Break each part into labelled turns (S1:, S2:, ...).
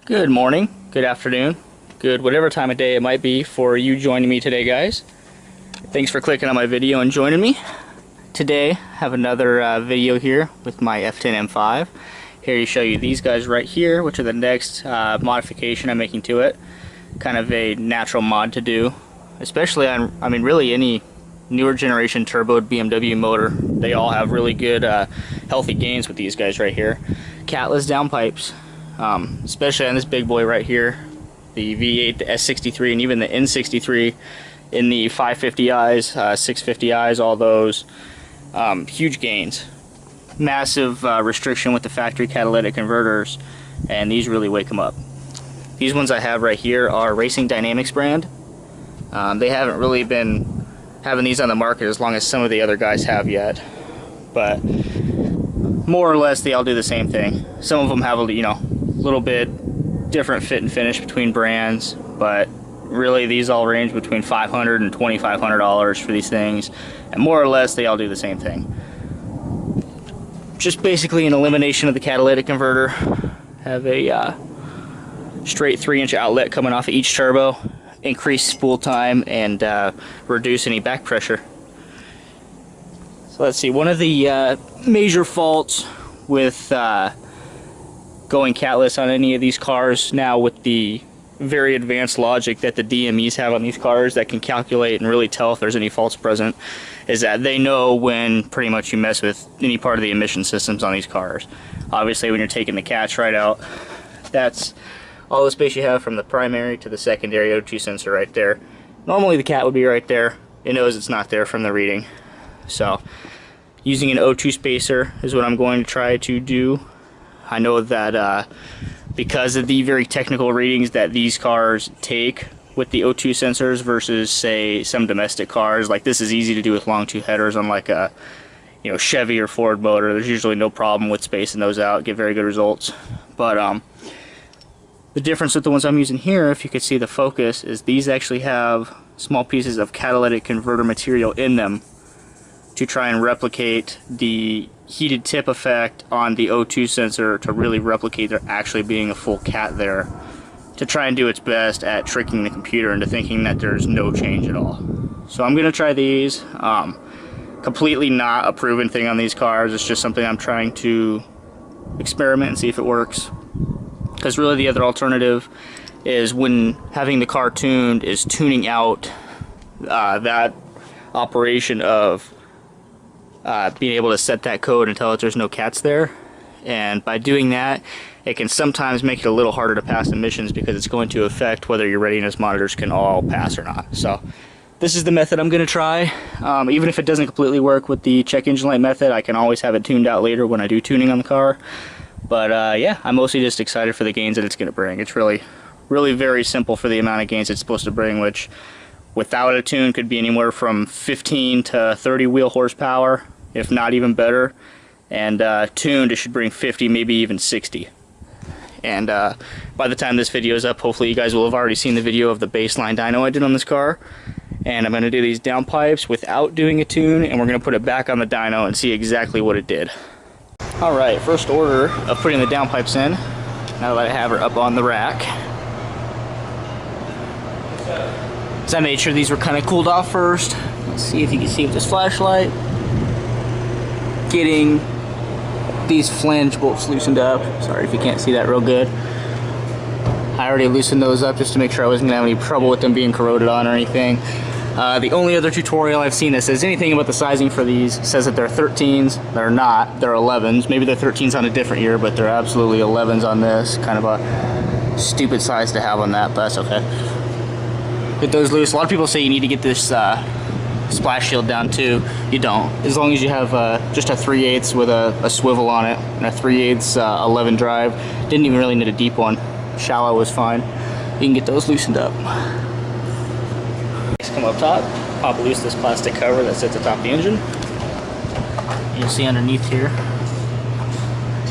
S1: Good morning, good afternoon, good whatever time of day it might be for you joining me today, guys. Thanks for clicking on my video and joining me. Today I have another video here with my F10 M5. Here to show you these guys right here, which are the next modification I'm making to it. Kind of a natural mod to do, especially on, really any newer generation turboed BMW motor. They all have really good healthy gains with these guys right here. Catless Downpipes. Especially on this big boy right here, the V8, the S63, and even the N63 in the 550i's, 650i's, all those huge gains. Massive restriction with the factory catalytic converters, and these really wake them up. These ones I have right here are Racing Dynamics brand. They haven't really been having these on the market as long as some of the other guys have yet, but more or less they all do the same thing. Some of them have a little bit different fit and finish between brands, but really these all range between $500 and $2,500 for these things, and more or less they all do the same thing. Just basically an elimination of the catalytic converter. Have a straight 3-inch outlet coming off of each turbo, increase spool time, and reduce any back pressure. So let's see, one of the major faults with going catless on any of these cars now, with the very advanced logic that the DMEs have on these cars that can calculate and really tell if there's any faults present, is that they know when pretty much you mess with any part of the emission systems on these cars. Obviously when you're taking the catch right out, that's all the space you have from the primary to the secondary O2 sensor right there. Normally the cat would be right there. It knows it's not there from the reading. So using an O2 spacer is what I'm going to try to do. I know that because of the very technical readings that these cars take with the O2 sensors versus, say, some domestic cars, like this is easy to do with long tooth headers on like a Chevy or Ford motor. There's usually no problem with spacing those out, get very good results. But the difference with the ones I'm using here, if you could see the focus, is these actually have small pieces of catalytic converter material in them to try and replicate the heated tip effect on the O2 sensor, to really replicate there actually being a full cat there, to try and do its best at tricking the computer into thinking that there's no change at all. So I'm gonna try these. Completely not a proven thing on these cars. It's just something I'm trying to experiment and see if it works. Because really the other alternative is, when having the car tuned, is tuning out that operation of being able to set that code and tell that there's no cats there. And by doing that, it can sometimes make it a little harder to pass emissions, because it's going to affect whether your readiness monitors can all pass or not. So this is the method I'm going to try. Even if it doesn't completely work with the check engine light method, I can always have it tuned out later when I do tuning on the car. But yeah, I'm mostly just excited for the gains that it's going to bring. It's really very simple for the amount of gains it's supposed to bring, which without a tune could be anywhere from 15 to 30 wheel horsepower, if not even better. And tuned, it should bring 50, maybe even 60. And by the time this video is up, hopefully you guys will have already seen the video of the baseline dyno I did on this car. And I'm going to do these downpipes without doing a tune, and we're going to put it back on the dyno and see exactly what it did. Alright, first order of putting the downpipes in, now that I have her up on the rack. So I made sure these were kind of cooled off first. Let's see if you can see with this flashlight. Getting these flange bolts loosened up. Sorry if you can't see that real good. I already loosened those up just to make sure I wasn't going to have any trouble with them being corroded on or anything. The only other tutorial I've seen that says anything about the sizing for these says that they're 13s. They're not. They're 11s. Maybe they're 13s on a different year, but they're absolutely 11s on this. Kind of a stupid size to have on that, but that's okay. Get those loose. A lot of people say you need to get this splash shield down too. You don't. As long as you have just a 3/8 with a swivel on it, and a 3/8 11 drive. Didn't even really need a deep one. Shallow was fine. You can get those loosened up. Next, come up top, pop loose this plastic cover that sits atop the engine. You'll see underneath here,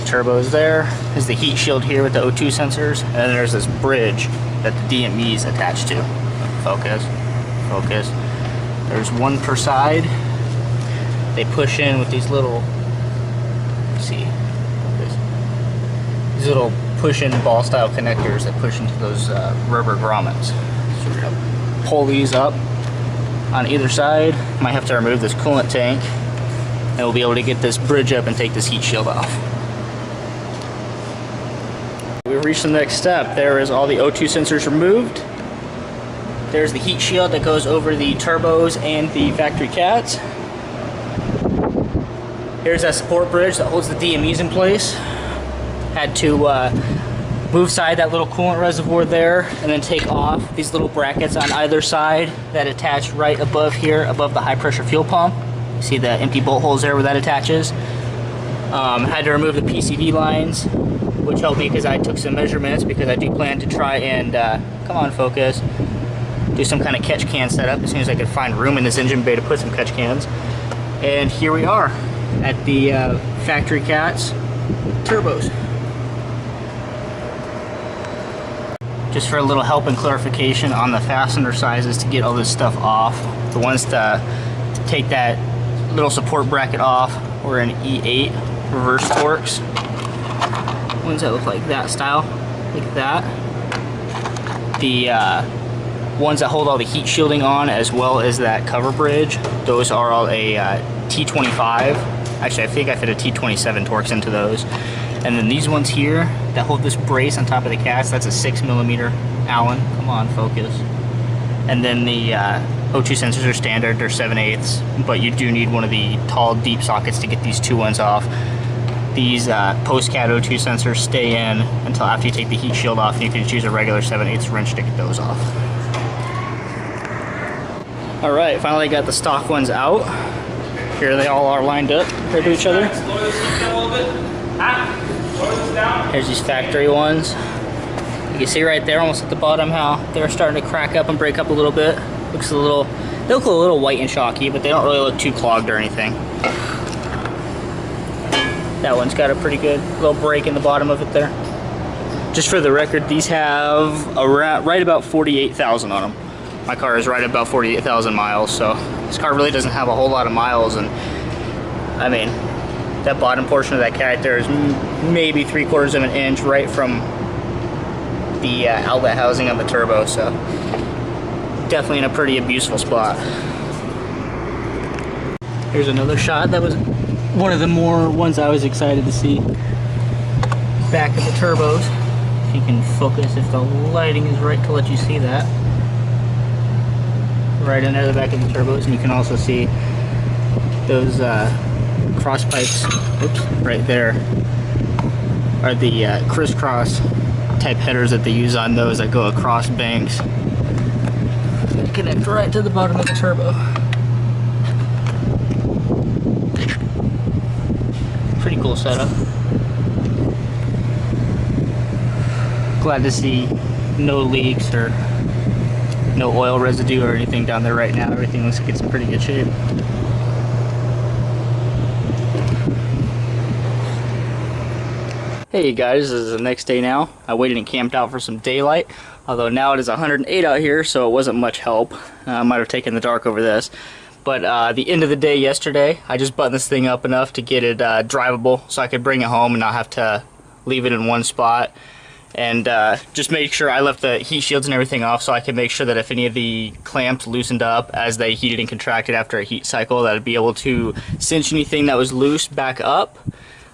S1: turbo is there. There's the heat shield here with the O2 sensors, and then there's this bridge that the DME is attached to. Focus, focus. There's one per side. They push in with these little, let's see, these little push-in ball style connectors that push into those rubber grommets. So we're gonna pull these up on either side. Might have to remove this coolant tank, and we'll be able to get this bridge up and take this heat shield off. We've reached the next step. There is all the O2 sensors removed. There's the heat shield that goes over the turbos and the factory cats. Here's that support bridge that holds the DMEs in place. Had to move aside that little coolant reservoir there and then take off these little brackets on either side that attach right above here, above the high pressure fuel pump. You see the empty bolt holes there where that attaches. Had to remove the PCV lines, which helped me because I took some measurements, because I do plan to try and, come on focus, do some kind of catch can setup as soon as I could find room in this engine bay to put some catch cans. And here we are at the factory cats turbos. Just for a little help and clarification on the fastener sizes to get all this stuff off. The ones to take that little support bracket off were an E8 reverse Torx. Ones that look like that style, like that. The ones that hold all the heat shielding on, as well as that cover bridge, those are all a T25. Actually, I think I fit a T27 Torx into those. And then these ones here that hold this brace on top of the cats, that's a 6mm Allen. Come on, focus. And then the O2 sensors are standard, they're 7/8, but you do need one of the tall, deep sockets to get these two ones off. These post-cat O2 sensors stay in until after you take the heat shield off, and you can choose a regular 7/8 wrench to get those off. All right, finally got the stock ones out. Here they all are lined up compared to each other. Here's these factory ones. You can see right there, almost at the bottom, how they're starting to crack up and break up a little bit. They look a little white and chalky, but they don't really look too clogged or anything. That one's got a pretty good little break in the bottom of it there. Just for the record, these have around right about 48,000 on them. My car is right about 48,000 miles, so this car really doesn't have a whole lot of miles. And I mean, that bottom portion of that cat there is maybe 3/4 of an inch right from the outlet housing of the turbo, so definitely in a pretty abuseful spot. Here's another shot. That was one of the more ones I was excited to see. Back of the turbos. If you can focus, if the lighting is right to let you see that. Right in there, the back of the turbos, and you can also see those cross pipes, oops, right there are the crisscross type headers that they use on those that go across banks. Connect right to the bottom of the turbo. Pretty cool setup. Glad to see no leaks or no oil residue or anything down there right now. Everything looks like it's in pretty good shape. Hey guys, this is the next day now. I waited and camped out for some daylight, although now it is 108 out here, so it wasn't much help. I might have taken the dark over this. But the end of the day yesterday, I just buttoned this thing up enough to get it drivable so I could bring it home and not have to leave it in one spot. And just make sure I left the heat shields and everything off so I could make sure that if any of the clamps loosened up as they heated and contracted after a heat cycle, that I'd be able to cinch anything that was loose back up.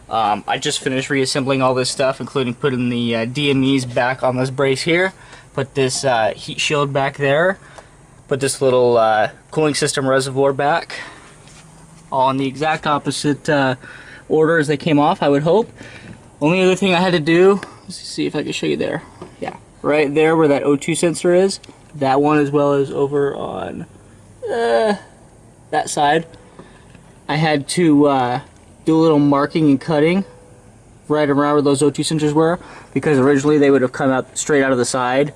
S1: I just finished reassembling all this stuff, including putting the DMEs back on this brace here, put this heat shield back there, put this little cooling system reservoir back, all in the exact opposite order as they came off, I would hope. Only other thing I had to do, let's see if I can show you there. Yeah, right there where that O2 sensor is, that one, as well as over on that side. I had to do a little marking and cutting right around where those O2 sensors were, because originally they would have come out straight out of the side,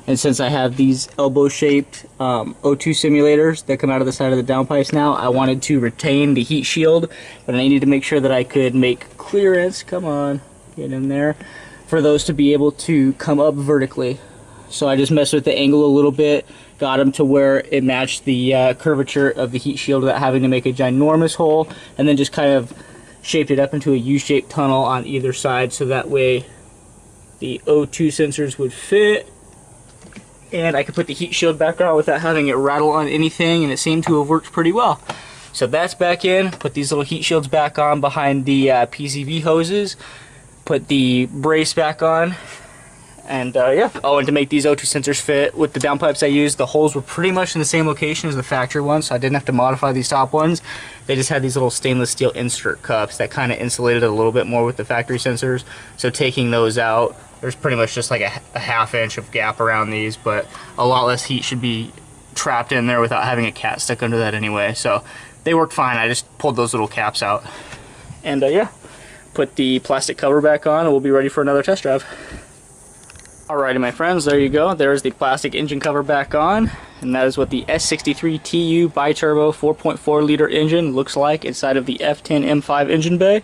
S1: and since I have these elbow-shaped O2 simulators that come out of the side of the downpipes now, I wanted to retain the heat shield, but I needed to make sure that I could make clearance, come on, get in there, for those to be able to come up vertically. So I just messed with the angle a little bit, got them to where it matched the curvature of the heat shield without having to make a ginormous hole, and then just kind of shaped it up into a U-shaped tunnel on either side, so that way the O2 sensors would fit. And I could put the heat shield back on without having it rattle on anything, and it seemed to have worked pretty well. So that's back in. Put these little heat shields back on behind the PCV hoses. Put the brace back on. And yeah. Oh, and to make these O2 sensors fit with the downpipes I used, the holes were pretty much in the same location as the factory ones, so I didn't have to modify these top ones. They just had these little stainless steel insert cups that kind of insulated it a little bit more with the factory sensors. So taking those out, there's pretty much just like a half inch of gap around these, but a lot less heat should be trapped in there without having a cat stuck under that anyway. So they worked fine. I just pulled those little caps out. And yeah, put the plastic cover back on and we'll be ready for another test drive. Alrighty my friends, there you go. There's the plastic engine cover back on, and that is what the S63TU biturbo 4.4 liter engine looks like inside of the F10 M5 engine bay.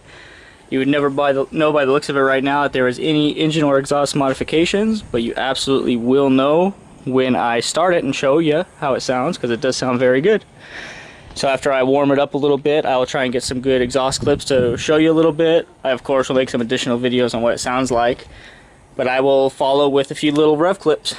S1: You would never know by the looks of it right now that there is any engine or exhaust modifications, but you absolutely will know when I start it and show you how it sounds, because it does sound very good. So after I warm it up a little bit, I will try and get some good exhaust clips to show you a little bit. I of course will make some additional videos on what it sounds like, but I will follow with a few little rev clips.